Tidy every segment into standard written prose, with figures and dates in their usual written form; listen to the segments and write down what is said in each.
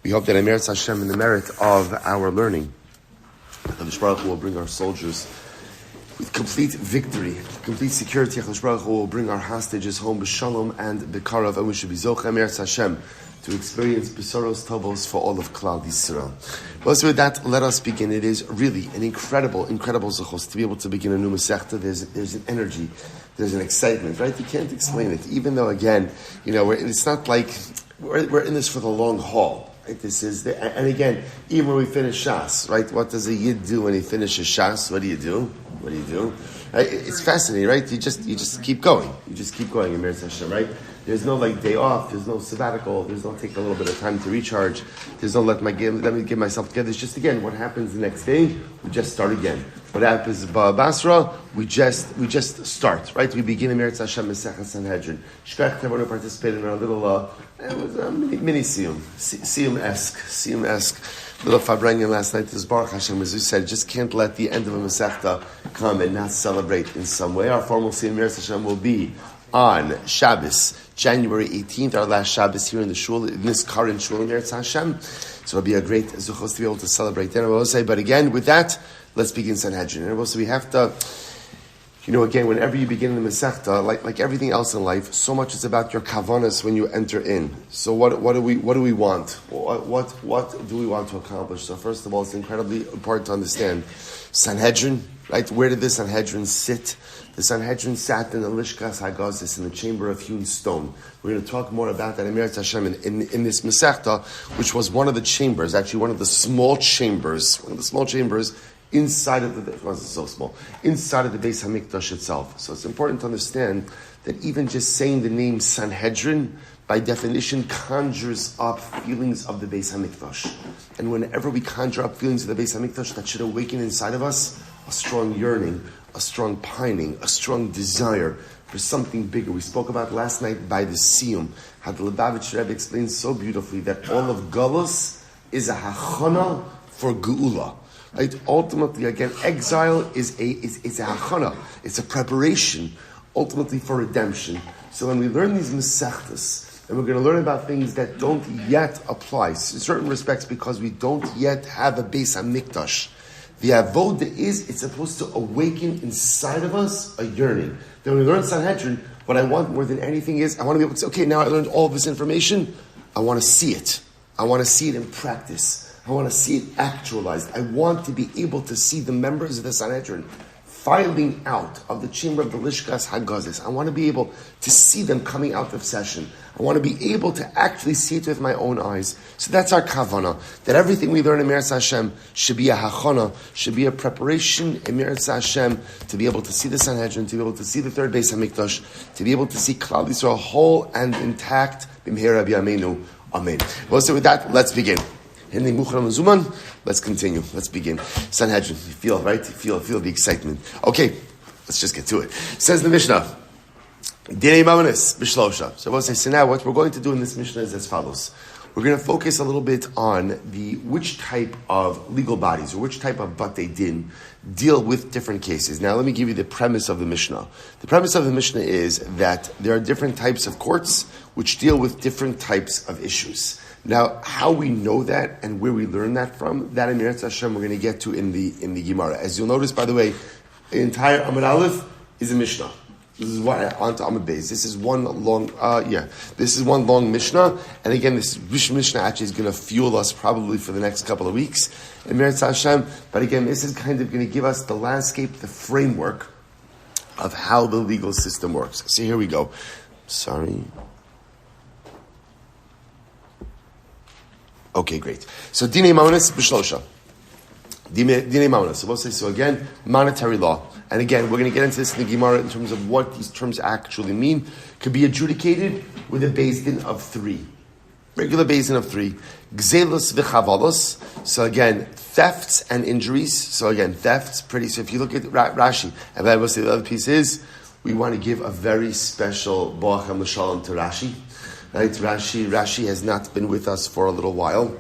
We hope that Emeretz Hashem, in the merit of our learning, HaKadosh Baruch Hu will bring our soldiers with complete victory, complete security. HaKadosh Baruch Hu will bring our hostages home b'shalom and b'karav, and we should be zocheh Emeretz Hashem to experience besuros, tovos for all of Klal Yisrael. Well, so with that, let us begin. It is really an incredible zechus to be able to begin a new Masechta. There's an energy, there's an excitement, right? You can't explain it, even though, again, it's not like we're in this for the long haul. Right? This is and again, even when we finish Shas, right? What does a Yid do when he finishes Shas? What do you do? Right? It's fascinating, right? You just keep going. You just keep going in Emeretz Hashem, right? There's no day off. There's no sabbatical. There's no take a little bit of time to recharge. There's no let me get myself together. It's just, again, what happens the next day, we just start again. What happens in Basra, we just start, right? We begin Emeretz Hashem Mesechah Sanhedrin. Shkach, everyone who participated in our little, it was a mini Siyum-esque. Little Fabrenyan last night, this Baruch Hashem, as we said, just can't let the end of a Masechta come and not celebrate in some way. Our formal Siyum Emeretz Hashem will be on Shabbos, January 18th, our last Shabbos here in the shul, in this current shul in Eretz Hashem. So it'll be a great zechus to be able to celebrate then. I will say, but again, with that, let's begin Sanhedrin. And also we have to, again, whenever you begin in the Masechta, like everything else in life, so much is about your kavanas when you enter in. So what do we want? What do we want to accomplish? So first of all, it's incredibly important to understand Sanhedrin, right? Where did the Sanhedrin sit? The Sanhedrin sat in the Lishkas Hagazis, in the chamber of hewn stone. We're going to talk more about that in Emeretz Hashem in this Masechta, which was one of the chambers, actually one of the small chambers inside of it wasn't so small, inside of the Beis Hamikdash itself. So it's important to understand that even just saying the name Sanhedrin, by definition, conjures up feelings of the Beis Hamikdash. And whenever we conjure up feelings of the Beis Hamikdash, that should awaken inside of us a strong yearning, a strong pining, a strong desire for something bigger. We spoke about last night by the Siyum, how the Lubavitch Rebbe explains so beautifully that all of Galus is a hachana for Geula. Right? Ultimately, again, exile is a hachana. It's a preparation, ultimately, for redemption. So when we learn these Masechtas, and we're going to learn about things that don't yet apply, in certain respects, because we don't yet have a Beis HaMikdash. The avoda it's supposed to awaken inside of us a yearning. Then when we learn Sanhedrin, what I want more than anything is, I want to be able to say, okay, now I learned all of this information, I want to see it. I want to see it in practice. I want to see it actualized. I want to be able to see the members of the Sanhedrin filing out of the chamber of the Lishkas Hagazis. I want to be able to see them coming out of session. I want to be able to actually see it with my own eyes. So that's our kavana, that everything we learn in Emeretz Hashem should be a hachana, should be a preparation in Emeretz Hashem to be able to see the Sanhedrin, to be able to see the third Beis Hamikdash, to be able to see Klal Yisrael whole and intact. B'mheira b'yameinu. Amen. Well, so with that, let's begin. Let's continue. Let's begin. Sanhedrin, you feel, right? You feel the excitement. Okay, let's just get to it. Says the Mishnah, Dinei Mamanis B'Shlosha. So we'll say, so now what we're going to do in this Mishnah is as follows. We're going to focus a little bit on which type of legal bodies or which type of Batei Din deal with different cases. Now let me give you the premise of the Mishnah. The premise of the Mishnah is that there are different types of courts which deal with different types of issues. Now, how we know that and where we learn that from, that in Eretz Hashem we're going to get to in the Gemara. As you'll notice, by the way, the entire Amud Aleph is a Mishnah. This is what on to Amud Beis. This is one long, Mishnah, and again, this Mishnah actually is going to fuel us probably for the next couple of weeks in Eretz Hashem. But again, this is kind of going to give us the landscape, the framework of how the legal system works. So here we go. Sorry. Okay, great. So, Dinei Mamanis B'Shlosha. Dinei Mamanis. So, we'll say, so again, monetary law. And again, we're going to get into this in the Gemara in terms of what these terms actually mean. Could be adjudicated with a Beis Din of 3. Regular Beis Din of 3. Gzelos v'chavalos. So again, thefts and injuries. So again, thefts, pretty. So if you look at Rashi, and I will say the other piece is, we want to give a very special Boachem L'Shalom to Rashi. Right, Rashi has not been with us for a little while.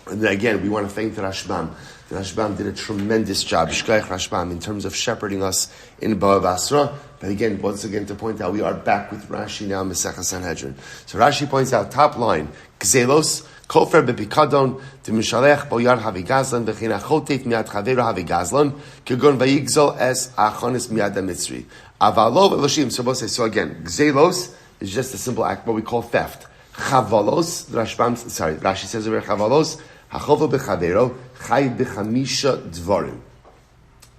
And then again, we want to thank the Rashbam. The Rashbam did a tremendous job, Sheyichyeh Rashbam, in terms of shepherding us in Bava Basra. But again, once again, to point out, we are back with Rashi now, Masechah Sanhedrin. So Rashi points out, top line, Gzelos. Kofer bepikadon demishalech boyar havigazlan v'chein achotet miad chavero havigazlan kegon vayigzol es achonis miad mitzri. Avalov eloshim. So again, gzelos is just a simple act, what we call theft. Chavalos, Rashi says over chavalos, hachova bechavero, chay bechamisha dvarim.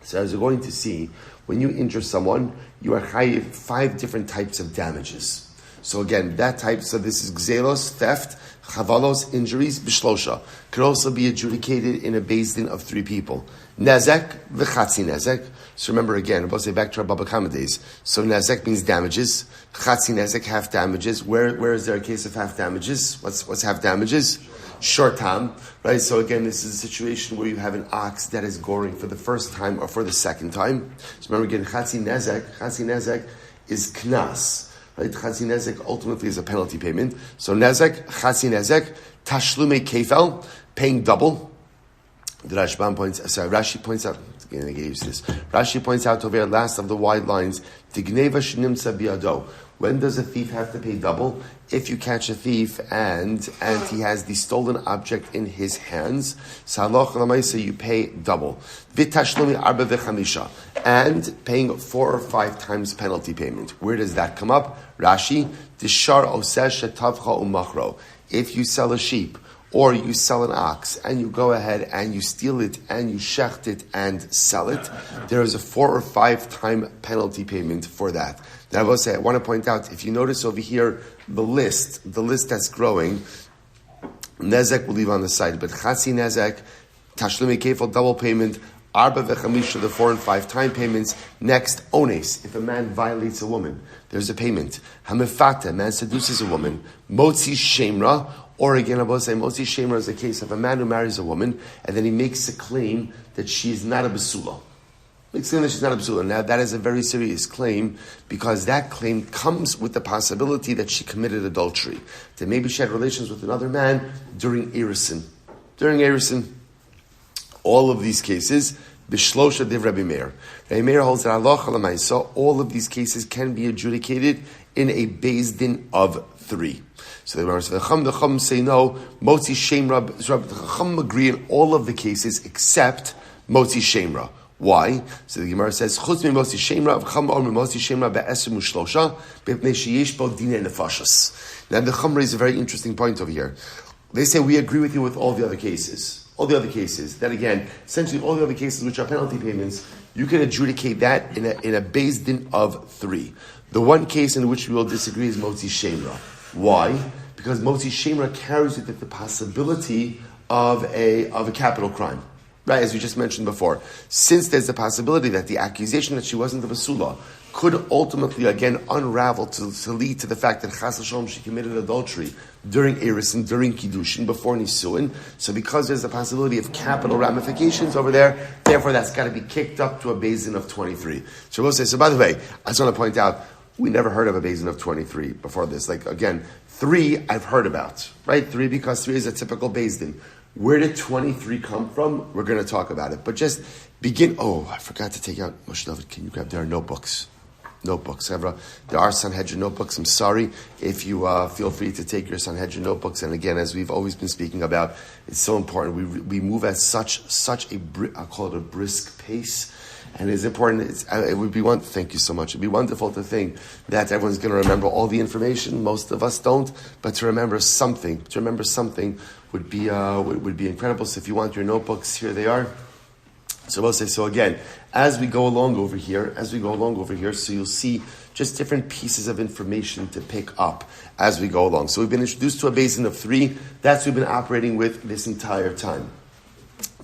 So as we're going to see, when you injure someone, you are chayiv 5 different types of damages. So again, so this is gzelos, theft, chavalos, injuries, bishlosha. Could also be adjudicated in a beis din of 3 people. Nezek, v'chatzi nezek. So remember again, we'll say back to our Baba Kama days. So nezek means damages. Chatzi nezek, half damages. Where is there a case of half damages? What's half damages? Short time, right? So again, this is a situation where you have an ox that is goring for the first time or for the second time. So remember again, chatzi nezek is knas, right? Chatzi nezek ultimately is a penalty payment. So nezek, chatzi nezek, tashlume kefel, paying double. Rashi points out. Again, I gave you this. Rashi points out over here, last of the wide lines. Tigneva shnimsa biado. When does a thief have to pay double? If you catch a thief and he has the stolen object in his hands, saloch lamaisa, you pay double. Vitashlumi arba v'chamisha, and paying 4 or 5 times penalty payment. Where does that come up? Rashi, dishar osesh shetavcha umachro. If you sell a sheep, or you sell an ox, and you go ahead and you steal it, and you shecht it, and sell it, there is a 4 or 5 time penalty payment for that. Now I want to point out, if you notice over here, the list that's growing, nezek will leave on the side, but chatzi nezek, tashlumi kefil, double payment, arba v'chamisha, the 4 and 5 time payments. Next, ones, if a man violates a woman, there's a payment. Hamifata, man seduces a woman. Motzi shemra, or again, I will say, Motzi Shemra is a case of a man who marries a woman, and then he makes a claim that she is not a besulo. Makes a claim that she's not a besulo. Now, that is a very serious claim, because that claim comes with the possibility that she committed adultery. That maybe she had relations with another man during Erison. All of these cases, Bishlosha div Rabbi Meir. Rabbi Meir holds that Allah Chalamaisa, all of these cases can be adjudicated in a beis din of 3. So the Chacham say no, Motzi Shemra. The Chacham agree in all of the cases except Motzi Shemra. Why? So the Gemara says, Chutz mi Motzi Shemra, Chacham or Motzi Shemra be'eser mushlosha, be'pnei sheyesh bo dinei nefashos. Now the Chacham raises a very interesting point over here. They say we agree with you with all the other cases. That again, essentially all the other cases which are penalty payments, you can adjudicate that in a beis din of 3. The one case in which we will disagree is Motzi Shemra. Why? Because Motzi Shemra carries with it the possibility of a capital crime. Right, as we just mentioned before. Since there's the possibility that the accusation that she wasn't a basula could ultimately, again, unravel to lead to the fact that Chas Hashem, she committed adultery during Erison, during Kiddushin, before Nisuin. So because there's the possibility of capital ramifications over there, therefore that's got to be kicked up to a beis din of 23. So we'll say, so by the way, I just want to point out, we never heard of a beis din of 23 before this. Like, again, 3 I've heard about, right? 3 because 3 is a typical beis din. Where did 23 come from? We're going to talk about it. But just begin. Oh, I forgot to take out. Moshe David, can you grab? There are notebooks. There are Sanhedrin notebooks. I'm sorry. If you feel free to take your Sanhedrin notebooks. And again, as we've always been speaking about, it's so important. We move at such a, I'll call it a brisk pace. And it's important. It would be thank you so much. It'd be wonderful to think that everyone's going to remember all the information. Most of us don't, but to remember something would be incredible. So if you want your notebooks, here they are. So we'll say, so again, as we go along over here, so you'll see just different pieces of information to pick up as we go along. So we've been introduced to a beis din of 3. That's what we've been operating with this entire time.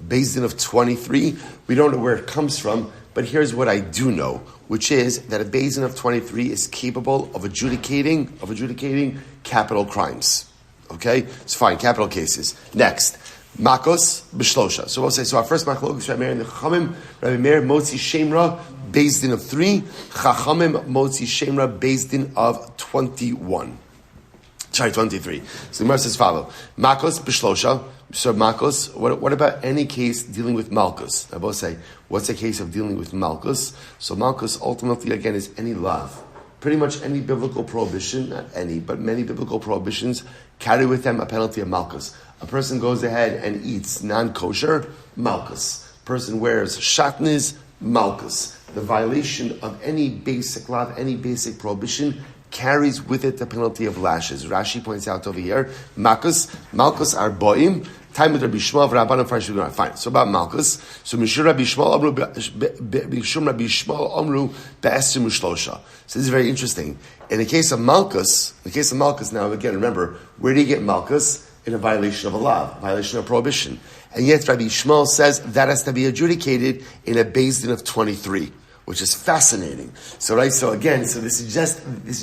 Beis din of 23, we don't know where it comes from, but here's what I do know, which is that a beis din of 23 is capable of adjudicating capital crimes. Okay? It's fine, capital cases. Next, Makos b'shlosha. So we'll say, so our first machlokes, Rabbi Meir and the Chachamim, Rabbi Meir, Motzi Shemra, beis din of 3, Chachamim, Motzi Shemra, beis din of 21. 23. So the Gemara says follow. Makos b'shlosha. So Malkus, what about any case dealing with Malkus? I both say, what's a case of dealing with Malkus? So Malkus ultimately, again, is any lav. Pretty much any biblical prohibition, not any, but many biblical prohibitions carry with them a penalty of Malkus. a person goes ahead and eats non-kosher, malchus. Person wears shatnez, malchus. The violation of any basic law, any basic prohibition, carries with it the penalty of lashes. Rashi points out over here, malchus are boim. Time with Rabbi Shmuel, Rabbanan Farshim. Fine. So about malchus. So Mishur Rabbi Shmuel Amru be'esrim ushlosha. So this is very interesting. In the case of malchus, now again, remember, where do you get malchus? In a violation of a law, violation of prohibition. And yet Rabbi Shmuel says that has to be adjudicated in a Beis Din of 23, which is fascinating. So this is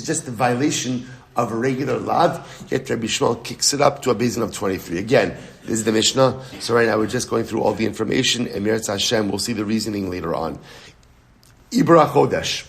just the violation of a regular law, yet Rabbi Shmuel kicks it up to a Beis Din of 23. Again, this is the Mishnah. So right now we're just going through all the information, and Meretz Hashem, we'll see the reasoning later on. Ibra Chodesh,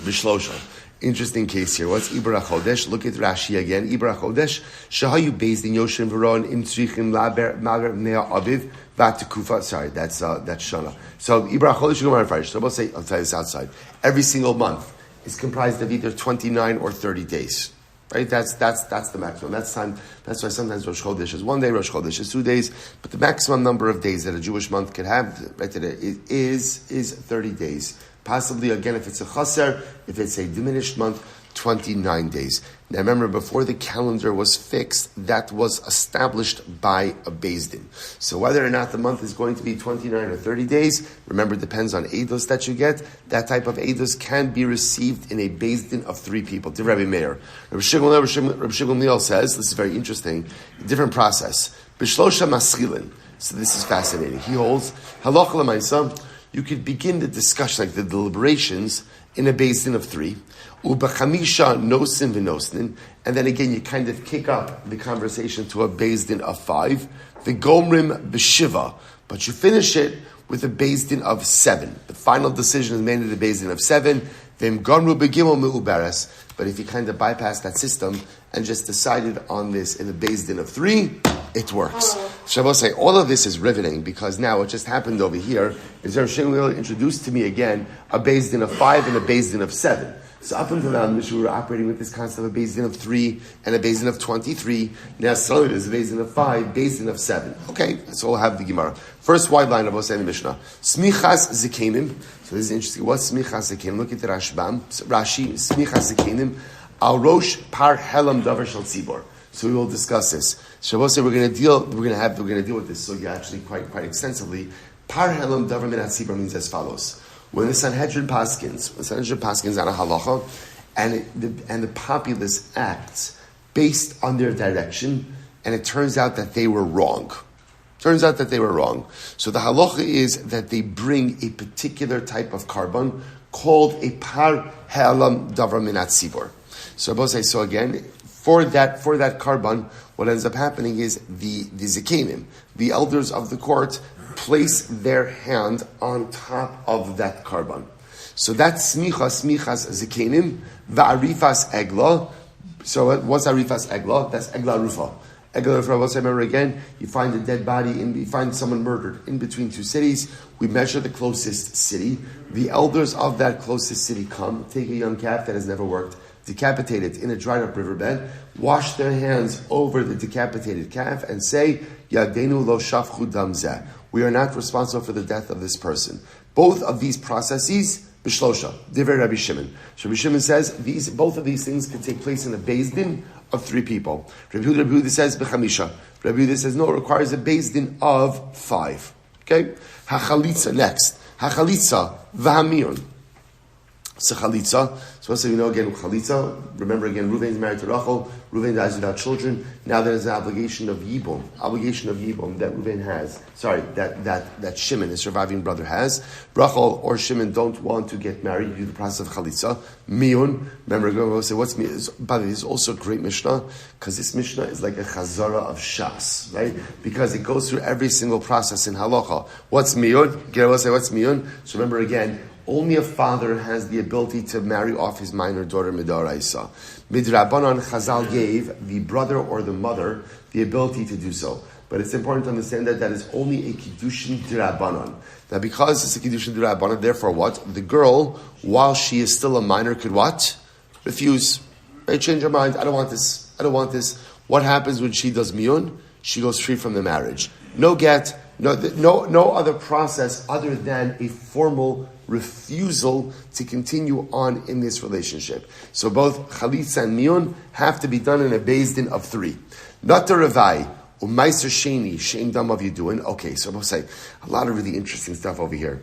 Bishlosha. Interesting case here. What's Ibra Chodesh? Look at Rashi again. Ibra Chodesh. Shahayu Beis Din Yoshin Veron in Tzrichim Laber Nea Aviv Vatikufa. Sorry, that's Shana. So Ibra Chodesh. So I'll tell you this outside. Every single month is comprised of either 29 or 30 days. Right? That's the maximum. That's why sometimes Rosh Chodesh is 1 day, Rosh Chodesh is 2 days, but the maximum number of days that a Jewish month can have right today is 30 days. Possibly, again, if it's a chaser, if it's a diminished month, 29 days. Now remember, before the calendar was fixed, that was established by a Beis Din. So whether or not the month is going to be 29 or 30 days, remember, it depends on eidos that you get. That type of eidos can be received in a Beis Din of 3 people. To Rabbi Meir. Rabbi Shmuel says, this is very interesting, different process. Bishlosha maschilin. So this is fascinating. He holds, halacha l'maisa, you could begin the discussion, like the deliberations, in a Beis Din of 3. Ubachamisha nosin v'nosnin, and then again you kind of kick up the conversation to a Beis Din of 5. V'gomrim b'shiva, but you finish it with a Beis Din of 7. The final decision is made at the Beis Din of 7. V'gomru b'gimel me'uberes. But if you kind of bypass that system and just decided on this in the Beis Din of 3, it works. Shabbos say all of this is riveting because now what just happened over here is Rav Shmuel introduced to me again a Beis Din of 5 and a Beis Din of 7. So up until now, we were operating with this concept of a Beis Din of 3 and a Beis Din of 23. Now slowly there's a Beis Din of 5, Beis Din of 7. Okay, so we'll have the Gemara. First wide line of Osei Mishnah. Smichas zikenim. So this is interesting. What's smichas zikenim? Look at the Rashi. Smichas zikenim. Al rosh par helam davar shel tzibor. So we will discuss this. Shabbos, we're going to deal with this. So yeah, actually quite extensively. Par helam davar min tzibor means as follows. When the Sanhedrin paskins on a halacha, and the populace acts based on their direction, and it turns out that they were wrong. So the halacha is that they bring a particular type of carbon called a par helam davar min tzibor. So again, for that carbon, what ends up happening is the zikenim, the elders of the court, place their hand on top of that carbon. So that's smichas zikenim, va'arifas egla. So what's arifas egla? That's egla rufa. Egla rufa, let's remember again, you find a dead body, you find someone murdered in between 2 cities, we measure the closest city, the elders of that closest city come, take a young calf that has never worked, decapitate it in a dried up riverbed, wash their hands over the decapitated calf, and say, Yadenu lo shafchu dam zeh. We are not responsible for the death of this person. Both of these processes, b'shlosha, divrei Rabbi Shimon. So Rabbi Shimon says both of these things can take place in a Beis Din of 3 people. Rabbi Yehuda says b'chamisha. Rabbi Yehuda says no, it requires a Beis Din of 5. Okay, hachalitza next. Hachalitza v'hamiyun. So chalitza. So also you know again chalitza. Remember again, Reuven is married to Rachel. Reuven dies without children. Now there is an obligation of yibum that Reuven has. Sorry, that Shimon, his surviving brother, has. Rachel or Shimon don't want to get married. You do the process of chalitza. Miyun. Remember, go say what's miyun? By the way, this is also a great mishnah because this mishnah is like a chazara of shas, right? Because it goes through every single process in halacha. What's miyun? Get say what's miyun? So remember again. Only a father has the ability to marry off his minor daughter midaraisa. Midrabanan Chazal gave the brother or the mother the ability to do so. But it's important to understand that is only a kiddushin d'Rabbanan. Now because it's a kiddushin d'Rabbanan, therefore what? The girl, while she is still a minor, could what? Refuse. Right? Change her mind. I don't want this. What happens when she does miyun? she goes free from the marriage. No get, no other process other than a formal refusal to continue on in this relationship. So both chalitza and miyun have to be done in a beis din of 3. Not the Ravai, Umaiser Sheni, Shein Dam of Yidduin. Okay, so we'll say a lot of really interesting stuff over here.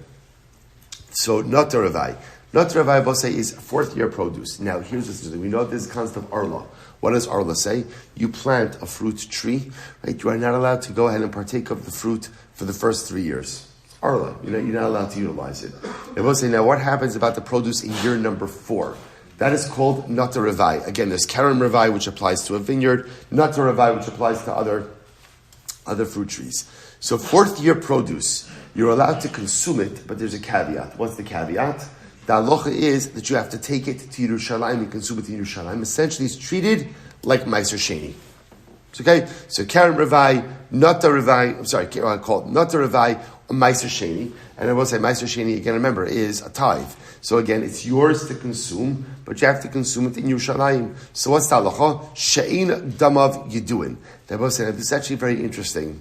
So not the Ravai. Not the Ravai, we'll say, is 4th year produce. Now, here's what's interesting. We know this concept of Arla. What does Arla say? You plant a fruit tree, right? You are not allowed to go ahead and partake of the fruit for the first 3 years. Arla, you're not allowed to utilize it. It will say, now what happens about the produce in year number 4? That is called Nata Ravai. Again, there's Karam Ravai, which applies to a vineyard, Nata Ravai, which applies to other fruit trees. So 4th year produce, you're allowed to consume it, but there's a caveat. What's the caveat? The halacha is that you have to take it to Yerushalayim and consume it in Yerushalayim. Essentially, it's treated like Meiser Sheni. Okay? So Karam Ravai, Nata Ravai, called Nata Ravai, Meiser Sheni. And I will say Meiser Sheni, again, remember, is a tithe. So again, it's yours to consume, but you have to consume it in Yerushalayim. So what's the halacha? She'in damav yiduin. That will say, this is actually very interesting.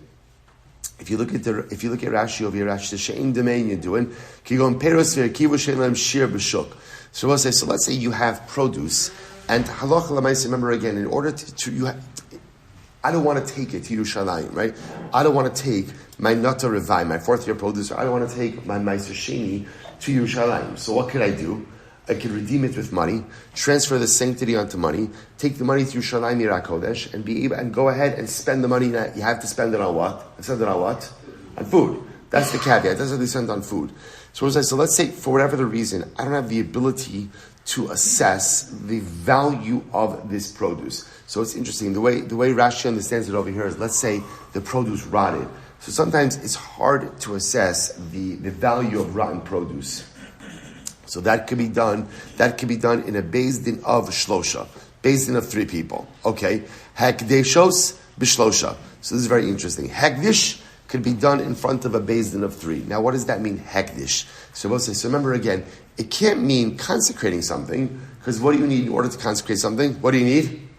If you look at Rashi over here, Rashi says she'in damein yiduin. Kigon peros v'erkivu she'elam shir b'shuk. So we'll say, so let's say you have produce, and halacha l'maisa, remember again, in order to I don't want to take it to Yerushalayim, right? I don't want to take my Nata Revai, my 4th year producer. I don't want to take my Meiser Sheni to Yerushalayim. So what could I do? I could redeem it with money, transfer the sanctity onto money, take the money to Yerushalayim Yirah Kodesh, and go ahead and spend the money. That you have to spend it on what? Spend it on what? On food. That's the caveat. That's what they spend on food. So let's say for whatever the reason, I don't have the ability to assess the value of this produce. So it's interesting. The way Rashi understands it over here is, let's say the produce rotted. So sometimes it's hard to assess the value of rotten produce. So that could be done in a beis din of shlosha, beis din of 3 people. Okay, hekdeshos b'shlosha. So this is very interesting. Hekdish could be done in front of a beis din of 3. Now, what does that mean? Hekdish. So we'll say. So remember again, it can't mean consecrating something, because what do you need in order to consecrate something? What do you need?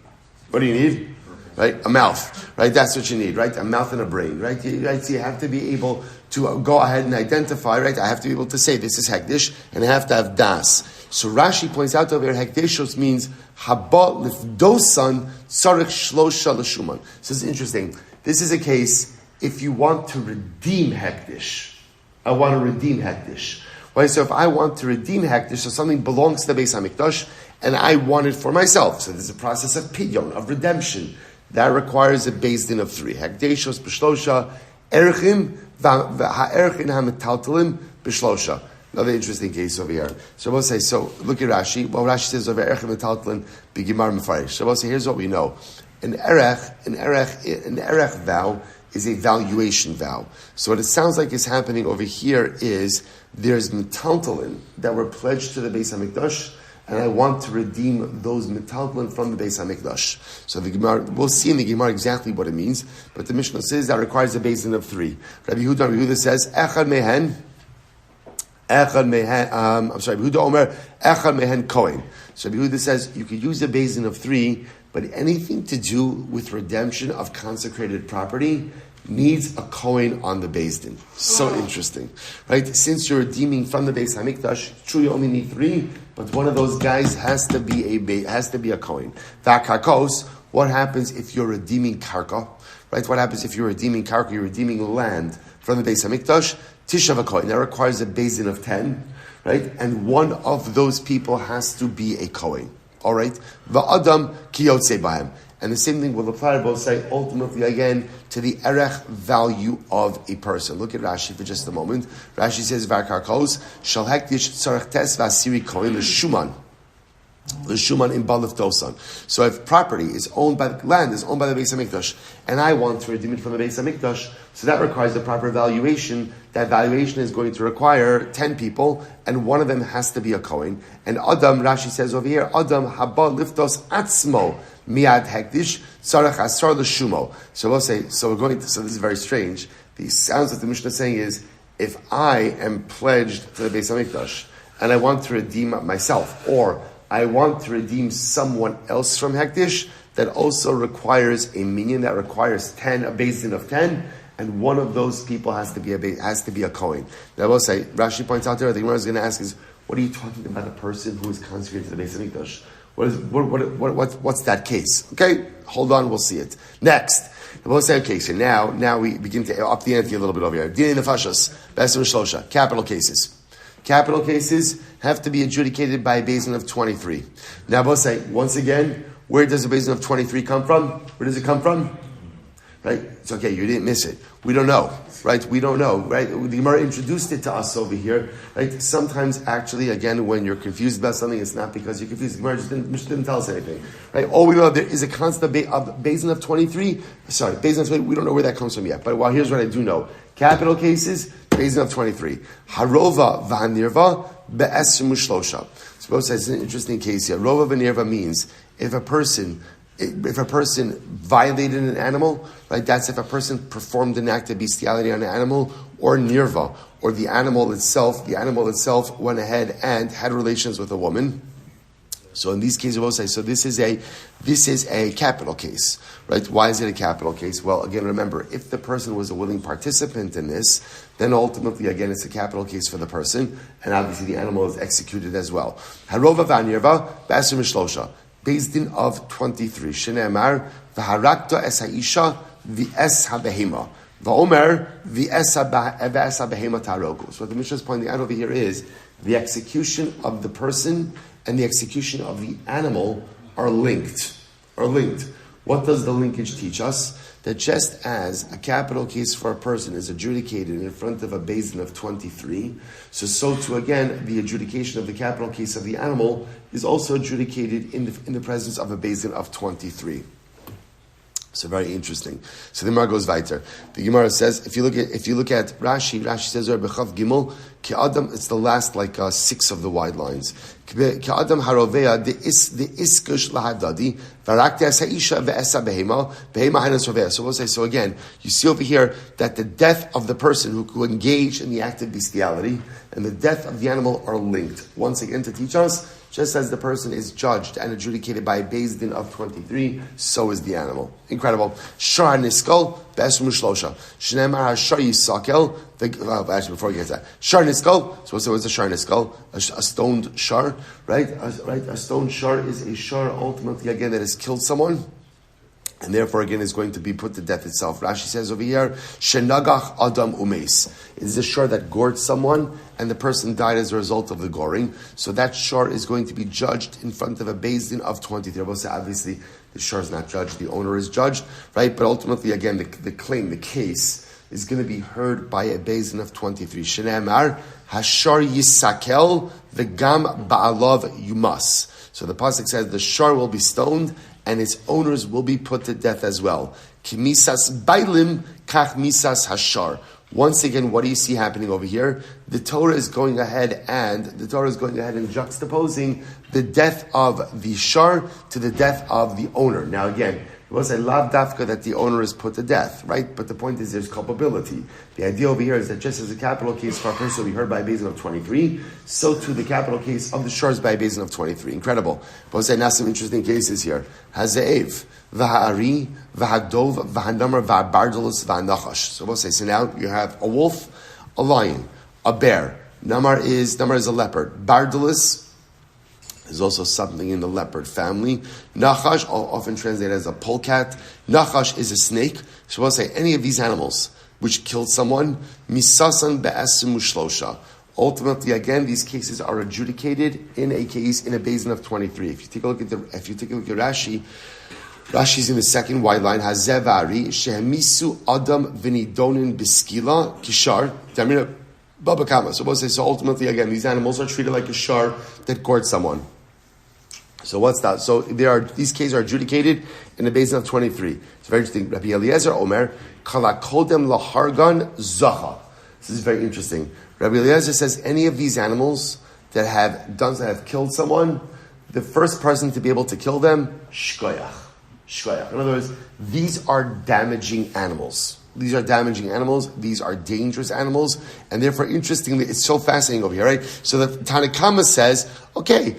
What do you need? Right? A mouth. Right? That's what you need. Right? A mouth and a brain. Right? So you have to be able to go ahead and identify. Right? I have to be able to say this is hekdish, and I have to have das. So Rashi points out over here, hekdeshos means haba lifdosan tzarich shlosha l'shuman. So it's interesting. This is a case if you want to redeem hekdish. I want to redeem hekdish. Right? So if I want to redeem hekdish, so something belongs to the Beis HaMikdash, and I want it for myself. So there's a process of pidyon, of redemption. That requires a beis din of 3. Hekdeshos b'shlosha, erechim v'ha'erechin ha'metaltalim b'shlosha. Another interesting case over here. So we'll say, so look at Rashi. Well, Rashi says over erechim metaltalim b'gimar mefarish. So we'll say, here's what we know. An erech vow is a valuation vow. So what it sounds like is happening over here is there's metaltalim that were pledged to the Beis HaMikdash, and I want to redeem those metaltalim from the Beis HaMikdash. So the Gemara, we'll see in the Gemara exactly what it means, but the Mishnah says that requires a beis din of 3. Rabbi Yehuda says, Echad mehen, Yehuda Omer, Echad mehen Kohen. So Rabbi Yehuda says you could use a beis din of 3, but anything to do with redemption of consecrated property needs a Kohen on the beis din. So interesting, right? Since you're redeeming from the Beis HaMikdash, true, you only need 3, but one of those guys has to be a Kohen. V'akakos, what happens if you're redeeming karka? Right? What happens if you're redeeming karka? You're redeeming land from the Beis HaMikdash. Tishav a Kohen. That requires a beis din of 10, right? And one of those people has to be a Kohen. All right? Va'adam kiyotze b'hem. And the same thing will apply to both sides, ultimately, again, to the erech value of a person. Look at Rashi for just a moment. Rashi says, Varkarkos, shal hektish tzarech tes v'asiri kohen l'shuman. L'shuman in balif dosan. So if property is owned by, land is owned by the Beis HaMikdash, and I want to redeem it from the Beis HaMikdash, so that requires the proper valuation. That valuation is going to require 10 people, and one of them has to be a Kohen. And Adam, Rashi says over here, Adam haba liftos atzmo, miad hekdish tzarech asar l'shumo. So we'll say, so this is very strange. The sounds that the Mishnah is saying is, if I am pledged to the Beis HaMikdash and I want to redeem myself, or I want to redeem someone else from hekdish, that also requires a minyan, that requires 10, a basin of 10, and one of those people has to be a Kohen. Now I will say, Rashi points out there, the Gemara is going to ask is, what are you talking about a person who is consecrated to the Beis Hamikdash? What's that case? Okay, hold on, we'll see it. Next, we'll say, okay, so now we begin to up the ante a little bit over here. Din nefashos, besim shlosha, capital cases. Capital cases have to be adjudicated by a basin of 23. Now we'll say, once again, where does the basin of 23 come from? Where does it come from? Right? It's okay, you didn't miss it. We don't know, right? We don't know, right? The Gemara introduced it to us over here, right? Sometimes, actually, again, when you're confused about something, it's not because you're confused. The Gemara just didn't tell us anything, right? All we know, there is a constant basin of 23. Sorry, basin of 23, we don't know where that comes from yet. But here's what I do know. Capital cases, basin of 23. Harova v'hanirva be'esrim u'shlosha. Suppose it's an interesting case here. Rova v'hanirva means if a person violated an animal, right? That's if a person performed an act of bestiality on an animal, or nirva, or the animal itself went ahead and had relations with a woman. So in these cases, we'll say, so this is a capital case, right? Why is it a capital case? Well, again, remember, if the person was a willing participant in this, then ultimately, again, it's a capital case for the person, and obviously the animal is executed as well. Harova v'nirva b'asur mishlosha. Based in of 23. Shene'emar v'harakta es ha'isha v'es ha'behema. V'omer v'es ha'behema tarogu. So what the Mishnah is pointing out over here is the execution of the person and the execution of the animal are linked. What does the linkage teach us? That just as a capital case for a person is adjudicated in front of a basin of 23, so too again, the adjudication of the capital case of the animal is also adjudicated in the presence of a basin of 23. So very interesting. So the Gemara goes weiter. The Gemara says, if you look at Rashi says Bechav Gimel Ki Adam. It's the last 6 of the wide lines. Ki Adam harovea the iskush lahadadi varakte haisha ve'esa behema hanas rovea. So we'll say, so again, you see over here that the death of the person who engaged in the act of bestiality and the death of the animal are linked. Once again, to teach us, just as the person is judged and adjudicated by a Beis Din of 23, so is the animal. Incredible. Shar niskal be'esrim u'shlosha. Shneimar ha'shar yisakel. Actually, before we get to that, shar niskal. So what's a shar niskal? A stoned shar, right? A stoned shar is a shar ultimately again that has killed someone, and therefore again is going to be put to death itself. Rashi says over here, shenagach adam umeis. It's the shar that gored someone, and the person died as a result of the goring. So that shar is going to be judged in front of a Beis Din of 23. Obviously, the shar is not judged; the owner is judged, right? But ultimately, again, the case is going to be heard by a Beis Din of 23. Shene'emar hashar yisakel v'gam ba'alav yumas. So the pasuk says the shar will be stoned, and its owners will be put to death as well. Kimisas bailim kach misas hashar. Once again, what do you see happening over here? The Torah is going ahead and juxtaposing the death of the shar to the death of the owner. Now again, it was a lav dafka that the owner is put to death, right? But the point is there's culpability. The idea over here is that just as a capital case for a person will be heard by a Beis Din of 23, so too the capital case of the shar is by a Beis Din of 23. Incredible. But we'll say now some interesting cases here. Haze'ev, v'ha'ari, v'ha'dov, v'ha'namar, v'ha'bardalus, v'ha'nachash. So we'll say, so now you have a wolf, a lion, a bear. Namar is a leopard. Bardalus is also something in the leopard family. Nachash, often translated as a polecat. Nachash is a snake. So we'll say any of these animals which killed someone, misasan be'esim u'shlosha. Ultimately, again, these cases are adjudicated in a case in a Beis Din of 23. If you take a look at Rashi, Rashi's in the second wide line. Hazevari shehemisu adam v'nidonin biskila kishar tamina babakama. So we'll say, so ultimately, again, these animals are treated like a shar that gored someone. So what's that? So these cases are adjudicated in the Beis Din of 23. It's very interesting. Rabbi Eliezer Omer kala kodem lahargan zacha. This is very interesting. Rabbi Eliezer says any of these animals that have killed someone, the first person to be able to kill them, shkoyach. In other words, these are damaging animals. These are dangerous animals, and therefore, interestingly, it's so fascinating over here, right? So the Tanakama says, okay,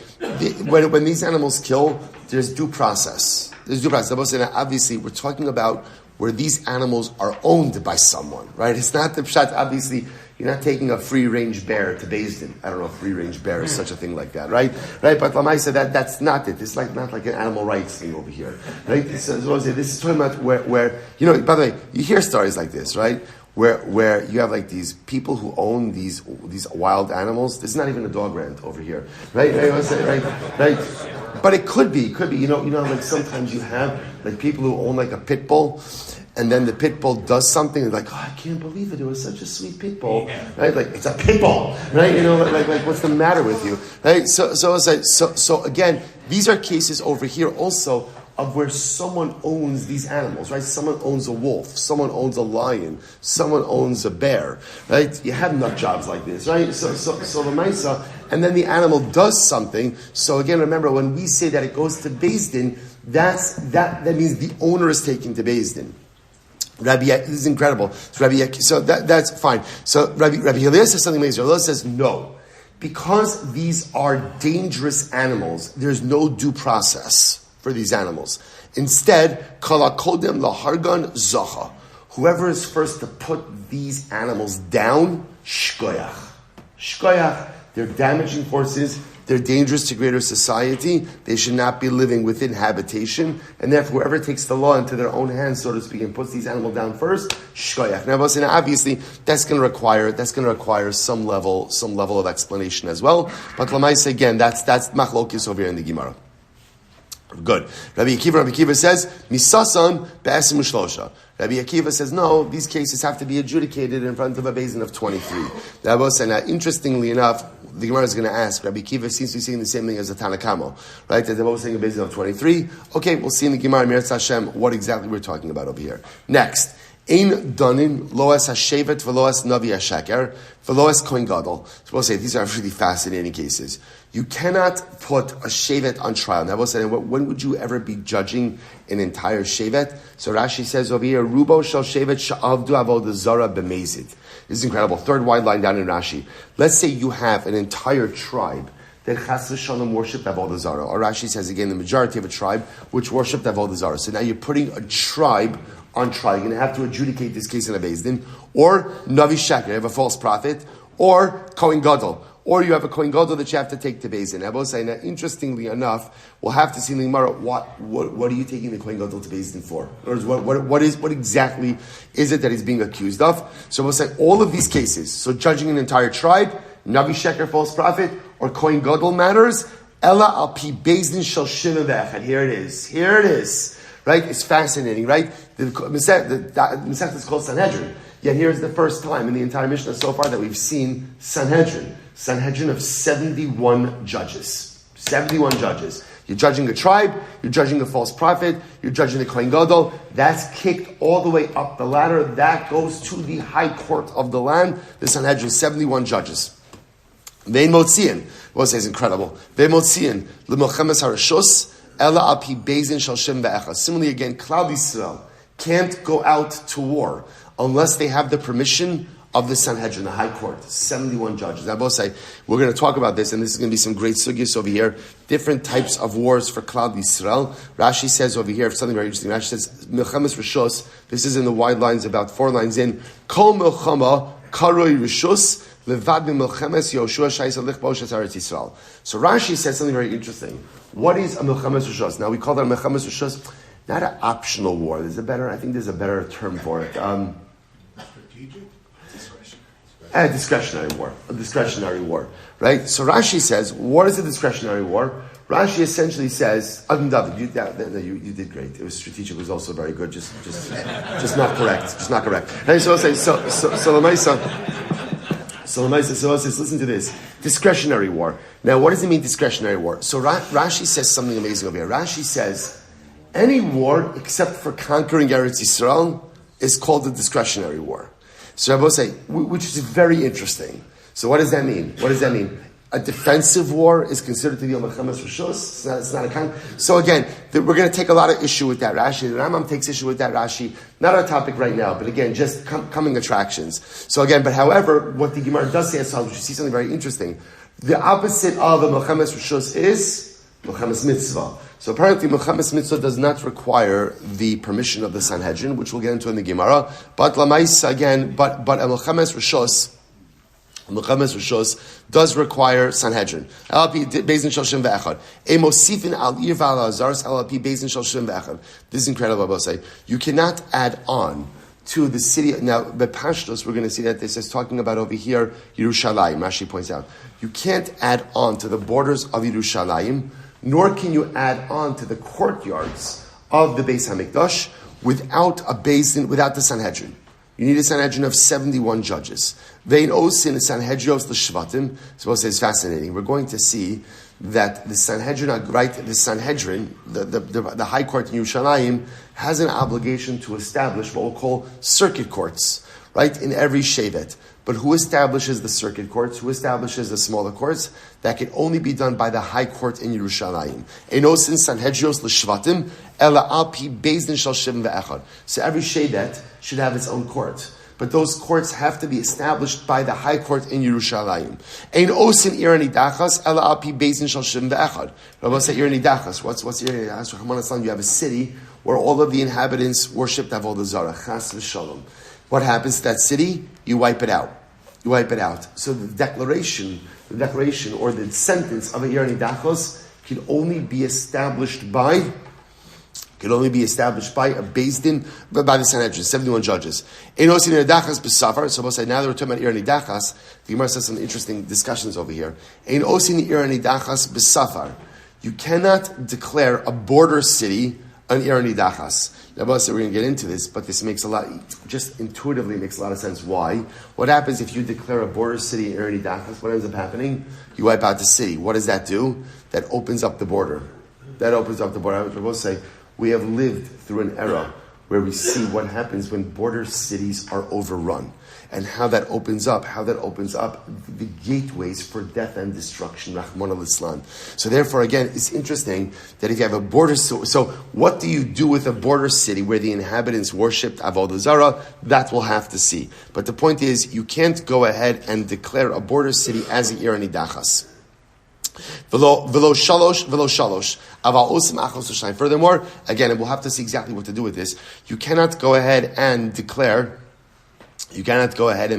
when these animals kill, there's due process. There's due process. Obviously, we're talking about where these animals are owned by someone, right? It's not the pshat. Obviously, you're not taking a free-range bear to Beis Din. I don't know if free-range bear is such a thing like that, right? Right? But Lamaisa, that's not it. It's not like an animal rights thing over here, right? This is talking about where by the way, you hear stories like this, right? Where you have like these people who own these wild animals. There's not even a dog rant over here, right? Right? But it could be. Like sometimes you have like people who own like a pit bull, and then the pit bull does something. They're like, I can't believe it. It was such a sweet pit bull, right? Like it's a pit bull, right? Like what's the matter with you, right? So again, these are cases over here also of where someone owns these animals, right? Someone owns a wolf, someone owns a lion, someone owns a bear, right? You have nut jobs like this, right? So the Maisa, and then the animal does something. So again, remember when we say that it goes to Beis Din, that means the owner is taking to Beis Din. This is incredible. So that's fine. So Rabbi Hillel says something amazing. Hillel says no, because these are dangerous animals. There's no due process for these animals. Instead, kala kodem lahargan zacha. Whoever is first to put these animals down, shkoyach. Shkoyach. They're damaging forces. They're dangerous to greater society. They should not be living within habitation. And therefore, whoever takes the law into their own hands, so to speak, and puts these animals down first, shkoyach. Now, obviously, that's going to require some level of explanation as well. But Lamaisa, again, that's machlokis over here in the Gemara. Good. Rabbi Akiva says, Misasan be'esim u'shlosha. Rabbi Akiva says, no, these cases have to be adjudicated in front of a Beis Din of 23. Interestingly enough, the Gemara is going to ask, Rabbi Akiva seems to be saying the same thing as the Tanakamo, right? That they're both saying a Beis Din of 23. Okay, we'll see in the Gemara, Meretz Hashem, what exactly we're talking about over here. Next. Ein danin loas hashevet veloas navi hashaker veloas kohen gadol. So we'll say these are really fascinating cases. You cannot put a shevet on trial. Now we'll say, when would you ever be judging an entire shevet? So Rashi says over here, rubo shel shevet sha'avdu avodah zara b'mezid. This is incredible. Third wide line down in Rashi. Let's say you have an entire tribe that chas v'shalom worshipped avodah zara. Or Rashi says again, the majority of a tribe which worshipped avodah zara. So now you're putting a tribe on trial. You're going to have to adjudicate this case in a Beis Din, or Navi Sheker, you have a false prophet, or Kohen Gadol, or you have a Kohen Gadol that you have to take to Beis Din. I will say, now, interestingly enough, we'll have to see in the Gemara, what are you taking the Kohen Gadol to Beis Din for? Or what exactly is it that he's being accused of? So we'll say all of these cases, so judging an entire tribe, Navi Sheker, false prophet, or Kohen Gadol matters, Ella al pi Beis Din shel shivim ve'echad. Here it is. Right? It's fascinating, right? The Masechta is called Sanhedrin. Yet here's the first time in the entire Mishnah so far that we've seen Sanhedrin. Sanhedrin of 71 judges. 71 judges. You're judging a tribe, you're judging a false prophet, you're judging the Kohen Gadol. That's kicked all the way up the ladder. That goes to the high court of the land. The Sanhedrin, 71 judges. Vein Motzian. What says incredible. Vein Motzian. L'mochemes harashus. Ella api bezin shel shem ve'echa. Similarly, again, Klal Yisrael can't go out to war unless they have the permission of the Sanhedrin, the High Court. 71 judges. Now, both say we're going to talk about this, and this is going to be some great sugyas over here. Different types of wars for Klal Yisrael. Rashi says over here something very interesting. Rashi says milchemes rishus. This is in the wide lines, about 4 lines in. Kol milchama karoi rishus. So Rashi says something very interesting. What is a milchemes rishus? Now we call that a milchemes rishus, not an optional war. I think there's a better term for it. Strategic? Discretionary war. Right? So Rashi says, what is a discretionary war? Rashi essentially says, David, you did great. It was strategic. It was also very good. Just not correct. And so I'll say, so says, listen to this. Discretionary war. Now, what does it mean, discretionary war? So Rashi says something amazing over here. Rashi says, any war except for conquering Eretz Yisrael is called a discretionary war. So I will say, which is very interesting. So what does that mean? A defensive war is considered to be a milchemes rishus. It's not a con. So again, we're going to take a lot of issue with that Rashi. The Rambam takes issue with that Rashi. Not our topic right now, but again, just coming attractions. So again, but however, what the Gemara does say, so you see something very interesting. The opposite of a milchemes rishus is milchemes mitzvah. So apparently, Mechames Mitzvah does not require the permission of the Sanhedrin, which we'll get into in the Gemara. But Lamais again, but Mechames Rishos does require Sanhedrin. LP Beis Din Shel Shem Ve'echad. Emosifin al ir v'al azaros LP Beis Din Shel Shem Ve'echad. This is incredible. I will say you cannot add on to the city. Now, Bepashtos, we're going to see that this is talking about over here Yerushalayim. Rashi points out you can't add on to the borders of Yerushalayim, nor can you add on to the courtyards of the Beis Hamikdash without without the Sanhedrin. You need a Sanhedrin of 71 judges. Vein osin Sanhedrios l'shvatim. So it's fascinating. We're going to see that the Sanhedrin, the High Court in Yerushalayim, has an obligation to establish what we'll call circuit courts, right, in every shevet. But who establishes the circuit courts? Who establishes the smaller courts? That can only be done by the High Court in Yerushalayim. Enosin Sanhedrios l'shvatim ela al pi Beis Din Shel Shem Ve'echad. So every shevet should have its own court. But those courts have to be established by the High Court in Yerushalayim. Ein osin ir nidachas ela al pi Beis Din Shel Shem Ve'echad. Rabbi say ir nidachas. What's ir nidachas? You have a city where all of the inhabitants worshipped Avodah Zarah. Chas v'shalom. What happens to that city? You wipe it out. So the declaration or the sentence of a Ir Nidachos can only be established by a Beis Din, by the Sanhedrin, 71 judges. So now that we're talking about Ir Nidachas, the Gemara says some interesting discussions over here. You cannot declare a border city an Ir Nidachas. Now, we're going to get into this, but this just intuitively makes a lot of sense. Why? What happens if you declare a border city in Ir Nidachas? What ends up happening? You wipe out the city. What does that do? That opens up the border. I will say, we have lived through an era where we see what happens when border cities are overrun. And how that opens up the gateways for death and destruction, Rahman al-Islam. So therefore, again, it's interesting that if you have a border, so what do you do with a border city where the inhabitants worshipped Avodah Zarah? That we'll have to see. But the point is, you can't go ahead and declare a border city as an Ir Nidachas. Velo shalosh. Furthermore, again, and we'll have to see exactly what to do with this. You cannot go ahead and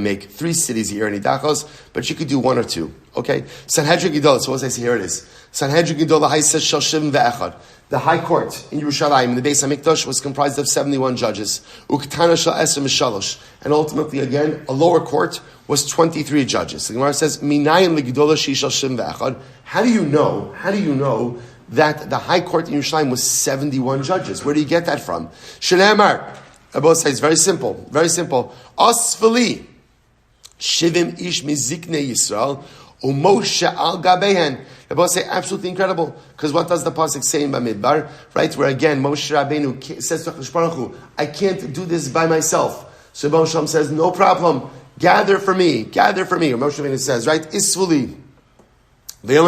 make 3 cities Ir Nidachos, but you could do 1 or 2. Okay? Sanhedrin Gidol, so what I say here it is. Sanhedrin Gidol says Shel Shem Ve'echad. The High Court in Yerushalayim, in the Beis Hamikdash, was comprised of 71 judges. Uktana Shel Esem Mishalosh. And ultimately, again, a lower court was 23 judges. The Gemara says, Minayin L'Gidola Shi Shel Shem Ve'echad. How do you know that the High Court in Yerushalayim was 71 judges? Where do you get that from? Shneimar. Abba says very simple. Asfali shivim ish miziknei Yisrael uMoshe al gabehen. Abba say absolutely incredible, because what does the pasuk say in Bamidbar? Right, where again Moshe Rabbeinu says to HaKadosh Baruch Hu, I can't do this by myself. So Moshe Shalom says, no problem, gather for me. Or Moshe Rabbeinu says, right, Isfuli. So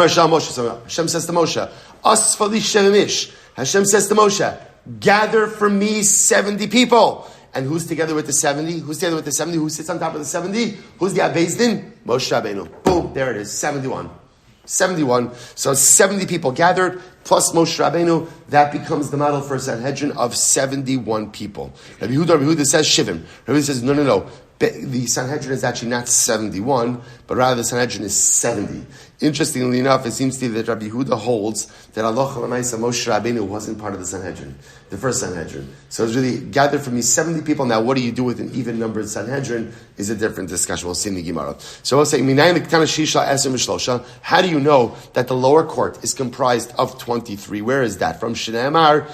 Hashem says to Moshe, Asfali shivim ish. Hashem says to Moshe, gather for me 70 people. And who's together with the 70? Who sits on top of the 70? Who's the Beis Din? Moshe Rabbeinu. Boom, there it is, 71. So 70 people gathered, plus Moshe Rabbeinu. That becomes the model for a Sanhedrin of 71 people. Rabbi Yehuda says Shivim. Rabbi Yehuda says, no. The Sanhedrin is actually not 71, but rather the Sanhedrin is 70. Interestingly enough, it seems to be that Rabbi Yehuda holds that Allah Moshe Rabbeinu wasn't part of the Sanhedrin, the first Sanhedrin. So it's really gathered for me 70 people. Now, what do you do with an even-numbered Sanhedrin is a different discussion. We'll see in the Gemara. So I'll say, how do you know that the lower court is comprised of 23? Where is that from? Shneimar.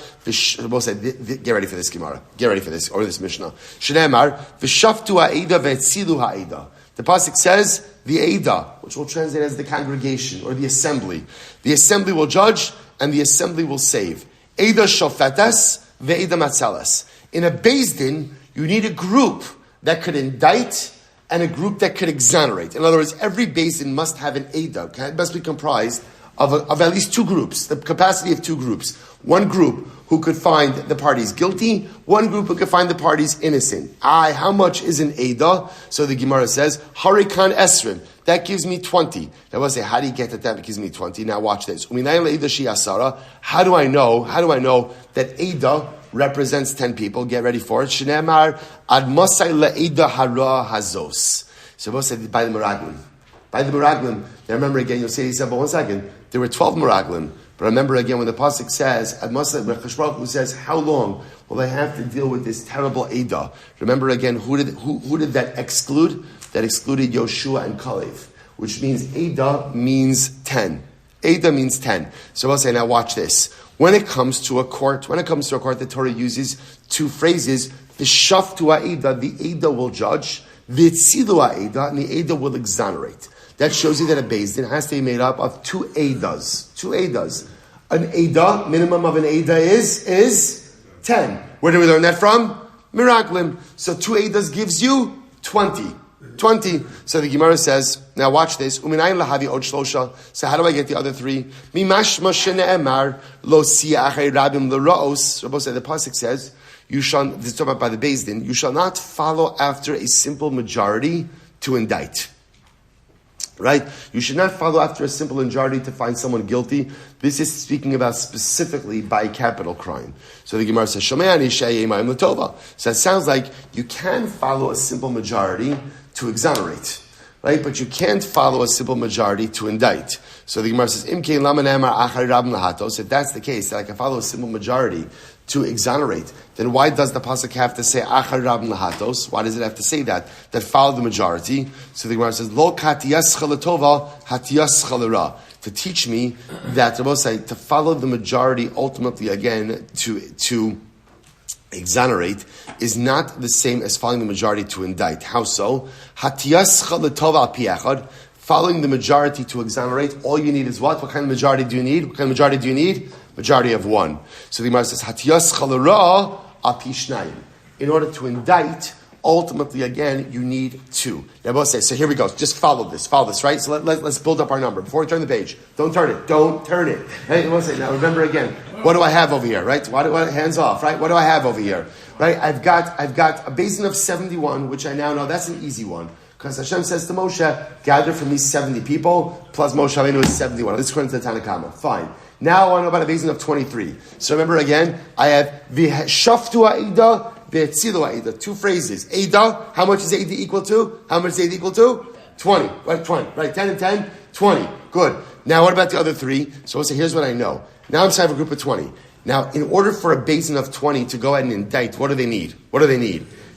We'll say, get ready for this Gemara. Get ready for this, or this Mishnah. Shneimar, v'shaftu ha'eda v'etzilu ha'eda. The pasuk says, the Eidah, which will translate as the congregation or the assembly. The assembly will judge and the assembly will save. Eidah shofetes ve'eidah matzeles. In a Beis Din, you need a group that could indict and a group that could exonerate. In other words, every Beis Din must have an Eidah. It must be comprised of at least 2 groups, the capacity of 2 groups. One group who could find the parties guilty, one group who could find the parties innocent. How much is an Eidah? So the Gemara says, Harikan Esrin. That gives me 20. Now we'll say, how do you get that gives me 20? Now watch this. How do I know that Eidah represents 10 people? Get ready for it. Shneemar ad masai le'eidah hara hazos. So we'll say, by the Meraglim. By the Meraglim. Now remember again, you'll say, but 1 second, there were 12 Meraglim. But remember again, when the pasuk says, ad masai, who says, how long will I have to deal with this terrible Eidah? Remember again, who did that exclude? That excluded Yoshua and Kalev, which means Eidah means 10. Eidah means 10. So I'll say, now watch this. When it comes to a court, the Torah uses two phrases. The shaftu ha'eidah, the Eidah will judge. V'tzilu ha'eidah, and the Eidah will exonerate. That shows you that a Beis Din has to be made up of two Eidahs. An Eidah, minimum of an Eidah is 10. Where do we learn that from? Miraglim. So two Eidahs gives you 20. So the Gemara says, now watch this. So how do I get the other 3? The pasuk says, this is talking about by the Beis Din, you shall not follow after a simple majority to indict. Right? You should not follow after a simple majority to find someone guilty. This is speaking about specifically by capital crime. So the Gemara says, so it sounds like you can follow a simple majority to exonerate, right? But you can't follow a simple majority to indict. So the Gemara says, if that's the case, that I can follow a simple majority to exonerate, then why does the pasuk have to say Aharon HaKohen? Why does it have to say that follow the majority? So the Gemara says, Lo katiyascha l'tova, hatiyascha l'ra. To teach me that to follow the majority ultimately again to exonerate is not the same as following the majority to indict. How so? Hatiyascha l'tova pi'echad. Following the majority to exonerate, all you need is what? What kind of majority do you need? Majority of 1. So the Gemara says, Hatiyascha l'ra api shnayim. In order to indict, ultimately again, you need 2. Now both say, so here we go. Just follow this, right? So let's build up our number. Before we turn the page, don't turn it. Right? Both say, now remember again, what do I have over here, right? Hands off, right? What do I have over here? Right? I've got a basin of 71, which I now know that's an easy one. Because Hashem says to Moshe, gather for me 70 people, plus Moshe Rabbeinu is 71. This is according to the Tanakama. Fine. Now I want to know about a basin of 23. So remember again, I have V'shaftu ha'eidah, v'tzilu ha'eidah. 2 phrases. Eidah, how much is Eidah equal to? 20. Right, 20. Right, 10 and 10, 20. Good. Now what about the other 3? So we'll say, here's what I know. Now I'm inside of a group of 20. Now, in order for a basin of 20 to go ahead and indict, what do they need?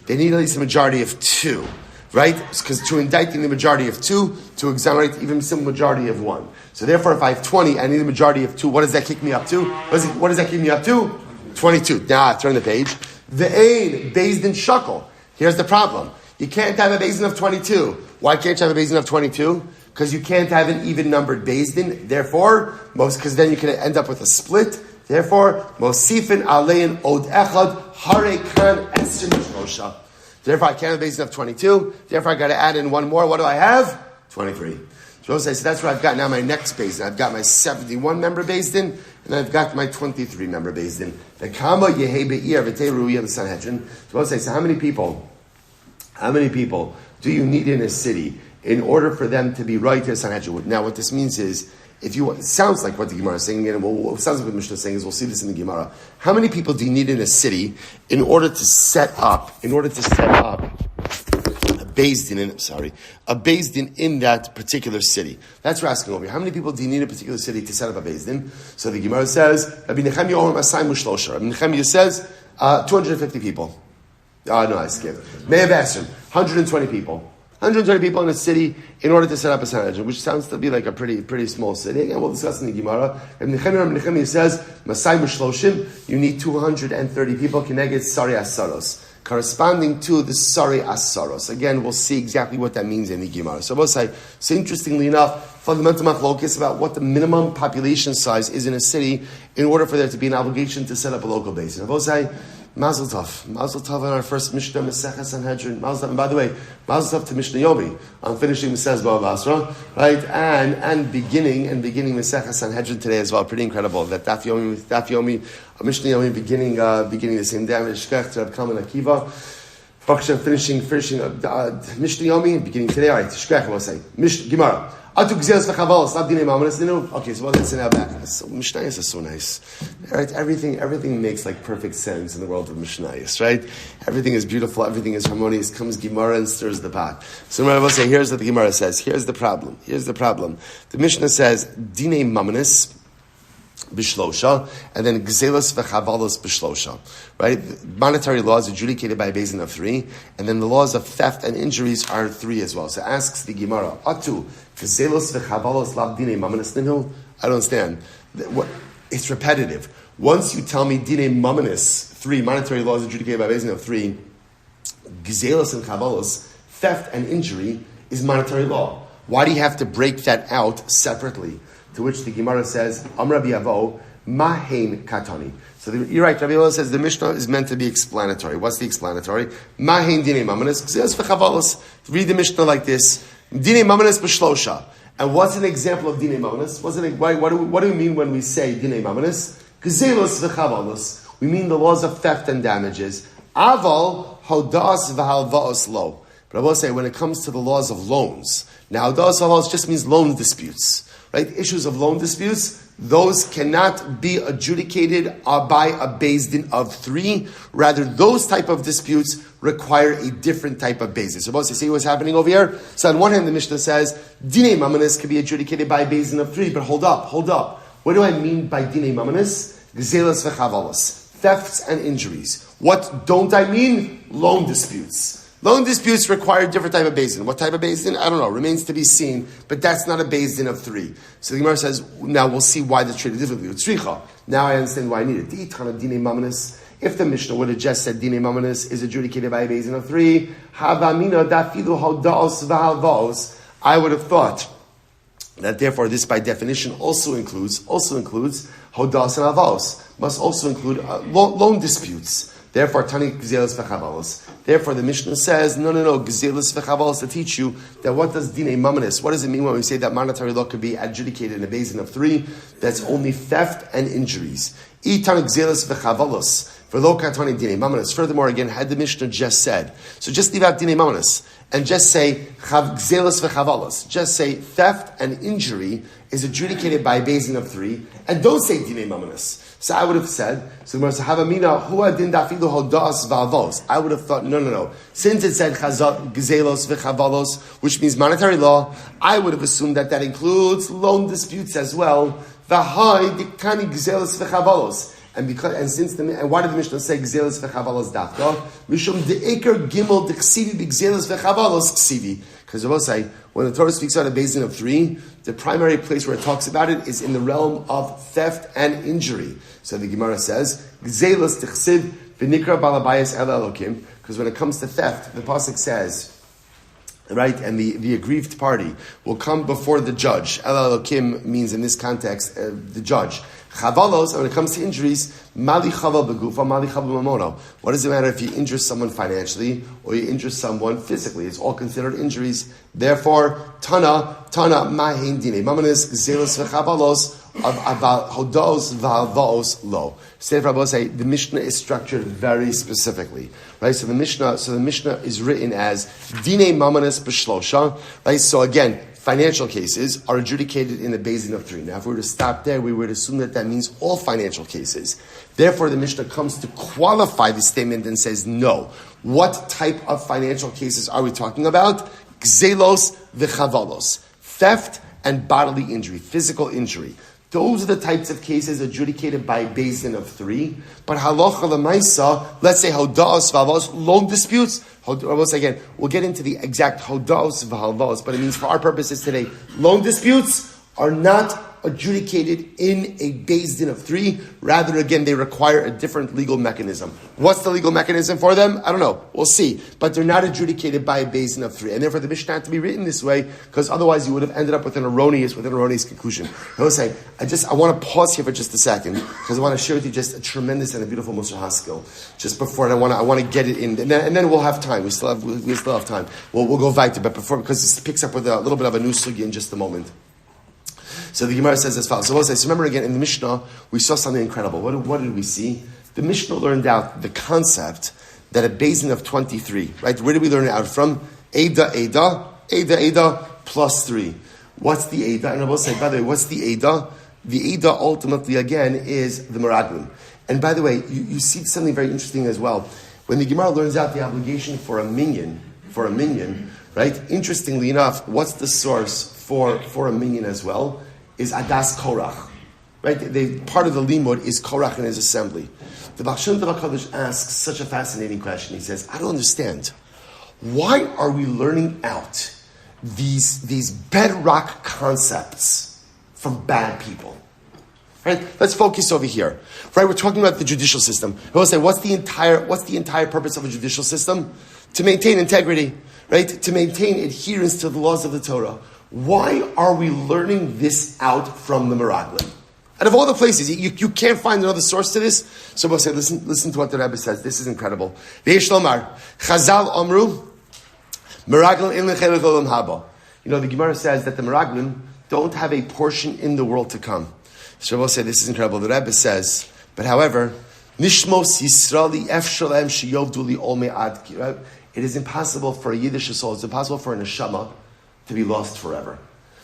They need at least a majority of 2. Right? Because to indict in the majority of 2, to exonerate even a simple majority of 1. So therefore, if I have 20, I need a majority of 2. What does that kick me up to? What does that kick me up to? 22. Now, turn the page. The Ein, Beis Din Shakel. Here's the problem. You can't have a Beis Din of 22. Why can't you have a Beis Din of 22? Because you can't have an even numbered Beis Din. Therefore, because then you can end up with a split. Therefore, Mosifin Alein Od Echad Harikan Esther Mosha. Therefore, I can't have a basin of 22. Therefore, I got to add in 1 more. What do I have? 23. So that's what I've got now. My next basin. I've got my 71-member basin, and I've got my 23-member basin. The Kama Yehei Be'ir V'tei Ru'iyah the Sanhedrin. So how many people do you need in a city in order for them to be right to the Sanhedrin? Now, what this means is, it sounds like what the Gemara is saying, and what sounds like what the Mishnah is saying is, we'll see this in the Gemara. How many people do you need in a city in order to set up a Beis Din in that particular city? That's what we're asking over here. How many people do you need in a particular city to set up a Beis Din? So the Gemara says, Rabbi Nechemya says, 250 people. No, I skipped. May have asked him, 120 people. 120 people in a city in order to set up a Sanhedrin, which sounds to be like a pretty small city. And we'll discuss in the Gemara. Nechemya says, Masai Mushloshim, you need 230 people, Keneged Sari Asaros, corresponding to the Sari Asaros. Again, we'll see exactly what that means in the Gemara. So we'll say, so interestingly enough, fundamental machlokes about what the minimum population size is in a city in order for there to be an obligation to set up a local base. And we'll say, Mazel tov. Mazel tov on our first Mishnah, Masechah Sanhedrin. Mazel tov. And by the way, mazel tov to Mishnah Yomi. I'm finishing Masechah Basra, right? And beginning Masechah Sanhedrin today as well. Pretty incredible. That Daf Yomi, Mishnah Yomi beginning the same day. Sheyichyeh to Rabbi Kalman Akiva. Finishing Mishnah Yomi, beginning today. All right, Sheyichyeh, we'll say. Gemara. Okay, so let's say now back. So Mishnayos is so nice, right? Everything makes like perfect sense in the world of Mishnayos, right? Everything is beautiful, everything is harmonious. Comes Gemara and stirs the pot. So I will say, here's what the Gemara says. Here's the problem. The Mishnah says, Dine Mamanis Bishlosha, and then Gzelos v'chavalos Bishlosha, right? Monetary laws adjudicated by a basin of 3, and then the laws of theft and injuries are 3 as well. So asks the Gemara, Atu, Gzelos v'chavalos lav dine mamanis ninhu? I don't understand. It's repetitive. Once you tell me dine mamanis, 3, monetary laws adjudicated by a basin of 3, Gzelos and chavalos, theft and injury, is monetary law. Why do you have to break that out separately? To which the Gemara says, Am Rabbi Avo, Mahein Katani. So you're right, Rabbi Avo says the Mishnah is meant to be explanatory. What's the explanatory? Mahein Dine Mamanis, Gzelos v'chavalos. Read the Mishnah like this, Dine Mamanis b'shlosha. And what's an example of Dine Mamanis? What do we mean when we say Dine Mamanis? Gzelos v'chavalos. We mean the laws of theft and damages. Aval hodas v'halvaos lo. But I will say, when it comes to the laws of loans, now hodas v'halvaos just means loan disputes. Right? Issues of loan disputes, those cannot be adjudicated by a beis din of 3. Rather, those type of disputes require a different type of beis din. So, both you see what's happening over here? So, on one hand, the Mishnah says, Dinei Mamanis can be adjudicated by a beis din of 3, but hold up. What do I mean by Dinei Mamanis? Gzelos v'chavalos, thefts and injuries. What don't I mean? Loan disputes. Loan disputes require a different type of beis din. What type of beis din? I don't know. Remains to be seen. But that's not a beis din of 3. So the Gemara says, now we'll see why they're treated differently. Tzricha. Now I understand why I need it. If the Mishnah would have just said Dinei Mamanis is adjudicated by a beis din of 3, I would have thought that therefore this by definition also includes hodas and avos. Must also include loan disputes. Therefore, Tani Gzelos v'chavalos. Therefore, the Mishnah says, no, Gzelos v'chavalos, to teach you that what does Dinei Mamanis, what does it mean when we say that monetary law could be adjudicated in a basin of 3? That's only theft and injuries. Tani Gzelos v'chavalos. For lo katani Dinei Mamanis. Furthermore, again, had the Mishnah just said, so just leave out Dinei Mamanis and just say Gzelos v'chavalos. Just say theft and injury is adjudicated by a basin of 3, and don't say Dinei Mamanis. So I would have said, I would have thought, no. Since it said Gzelos v'chavalos, which means monetary law, I would have assumed that includes loan disputes as well. V'hai diktani Gzelos v'chavalos. And why did the Mishnah say Gzelos v'chavalos dafka? Mishum de'eker gimel d'ksivi b'gzelos v'chavalos ksivi. Because I will say, when the Torah speaks about a basin of 3, the primary place where it talks about it is in the realm of theft and injury. So the Gemara says, Gzelos t'chsiv v'nikra balabayas el elokim. Because when it comes to theft, the pasuk says, right, and the aggrieved party will come before the judge. El elokim means in this context the judge. Chavalos, and when it comes to injuries, mali chaval begufa, mali chaval mamono. What does it matter if you injure someone financially or you injure someone physically? It's all considered injuries. Therefore, Tana mahin dine mamanis gzelos v'chavalos about hodos v'halvaos lo. Say the Mishnah is structured very specifically, right? So the Mishnah is written as dine mamanis b'shlosha, right? So again, financial cases are adjudicated in the basin of 3. Now, if we were to stop there, we would assume that means all financial cases. Therefore, the Mishnah comes to qualify the statement and says, no. What type of financial cases are we talking about? Gzelos v'chavalos. Theft and bodily injury, physical injury. Those are the types of cases adjudicated by a basin of 3. But halacha l'maisa, let's say hodas v'halvos, loan disputes. Once again, we'll get into the exact hodas v'halvos, but it means for our purposes today, loan disputes are not adjudicated in a beis din of 3. Rather, again, they require a different legal mechanism. What's the legal mechanism for them? I don't know. We'll see. But they're not adjudicated by a beis din of 3. And therefore, the Mishnah had to be written this way, because otherwise you would have ended up with an erroneous conclusion. I will say, I want to pause here for just a second, because I want to share with you just a tremendous and a beautiful Musar Haskell. Just before, and I want to get it in, and then we'll have time. We still have time. We'll go weiter, but before, because this picks up with a little bit of a new sugi in just a moment. So the Gemara says as follows. So remember again, in the Mishnah, we saw something incredible. What did we see? The Mishnah learned out the concept that a beis din of 23, right? Where did we learn it out from? Eda plus 3. What's the Eda? And I will say, by the way, what's the Eda? The Eda ultimately, again, is the Meraglim. And by the way, you see something very interesting as well. When the Gemara learns out the obligation for a minyan, right? Interestingly enough, what's the source for a minyan as well? Is Adas Korach, right? Part of the limud is Korach and his assembly. The Baal Shem Tov HaKadosh asks such a fascinating question. He says, I don't understand. Why are we learning out these bedrock concepts from bad people? Right? Let's focus over here. Right? We're talking about the judicial system. We'll say, what's the entire purpose of a judicial system? To maintain integrity, right? To maintain adherence to the laws of the Torah. Why are we learning this out from the Meraglim? Out of all the places, you can't find another source to this. So we'll say, listen to what the Rebbe says. This is incredible. Chazal Amru, Meraglim in lechelik olam haba. The Gemara says that the Meraglim don't have a portion in the world to come. So we'll say, this is incredible. The Rebbe says, but however, Nishmos Yisraeli Efshalem Sheyovduli Olme Ad. It is impossible for a Yiddish soul, it's impossible for a neshama to be lost forever.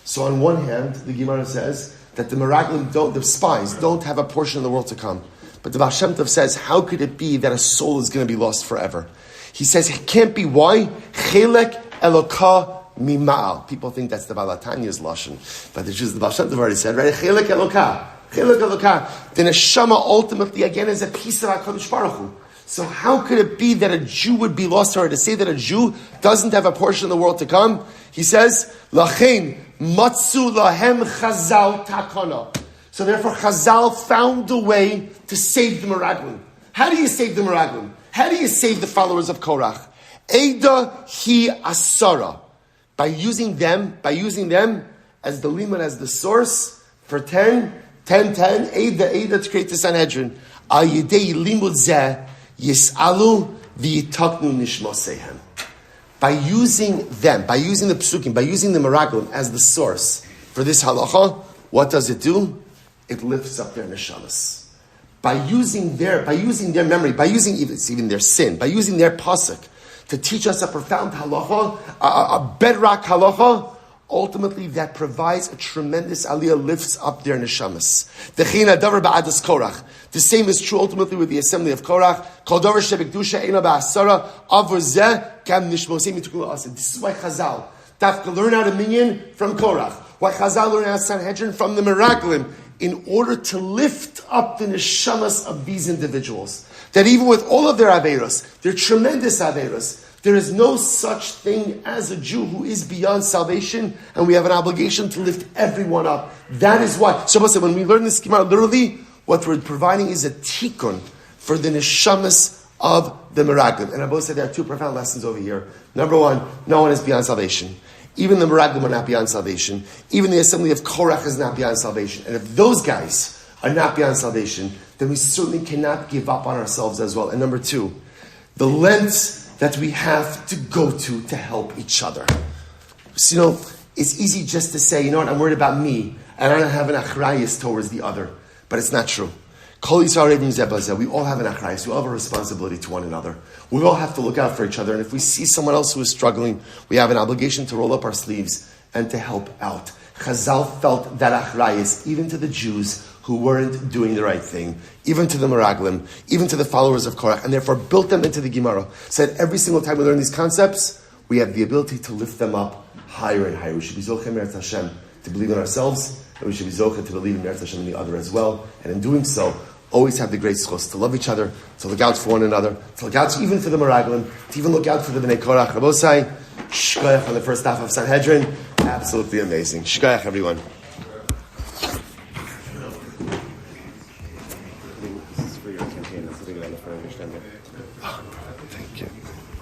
So on one hand, the Gemara says that the Meraglim the spies don't have a portion of the world to come. But the Baal Shem Tov says, how could it be that a soul is going to be lost forever? He says, it can't be. Why? Chelek Eloka Mima'al. People think that's the Balatanya's Lashon. But the Baal Shem Tov already said, right? Chelek Eloka. Chelek Eloka. The neshama ultimately, again, is a piece of HaKadosh Baruch Hu. So how could it be that a Jew would be lost forever? To say that a Jew doesn't have a portion of the world to come? He says, Lachein matzu lahem chazal takana. So therefore Chazal found a way to save the Meraglim. How do you save the Meraglim? How do you save the followers of Korach? Eda hi asara. By using them as the limud, as the source for 10, Eda to create the Sanhedrin. Al yidei limud zeh Yis'alu v'yitaknu nishmosehem. By using them, by using the psukim, by using the Meraglim as the source for this halacha, what does it do? It lifts up their neshamas. By using their memory, by using even their sin, by using their pasuk to teach us a profound halacha, a bedrock halacha, ultimately that provides a tremendous aliyah, lifts up their neshamas. The same is true ultimately with the assembly of Korach. This is why Chazal dafka learn out a minyan from Korach. Why Chazal learn out Sanhedrin from the Meraglim, in order to lift up the neshamas of these individuals. That even with all of their averos, their tremendous averos, there is no such thing as a Jew who is beyond salvation, and we have an obligation to lift everyone up. That is why. So when we learn this Gemara, literally, what we're providing is a tikkun for the neshamas of the Meraglim. And I both said there are two profound lessons over here. Number one, no one is beyond salvation. Even the Meraglim are not beyond salvation. Even the assembly of Korach is not beyond salvation. And if those guys are not beyond salvation, then we certainly cannot give up on ourselves as well. And number two, the lengths that we have to go to help each other. So, it's easy just to say, I'm worried about me, and I don't have an achrayus towards the other. But it's not true. We all have an achrayus. We all have a responsibility to one another. We all have to look out for each other. And if we see someone else who is struggling, we have an obligation to roll up our sleeves and to help out. Chazal felt that achrayus, even to the Jews who weren't doing the right thing, even to the Meraglim, even to the followers of Korach, and therefore built them into the Gemara. Said every single time we learn these concepts, we have the ability to lift them up higher and higher. We should be zochem Eretz Hashem to believe in ourselves, and we should be zochem to believe in Eretz Hashem and the other as well. And in doing so, always have the great zechus to love each other, to look out for one another, to look out even for the Meraglim, to even look out for the Bnei Korach. Rabosai, shkoyach on the first half of Sanhedrin. Absolutely amazing. Shkoyach, everyone. Thank you.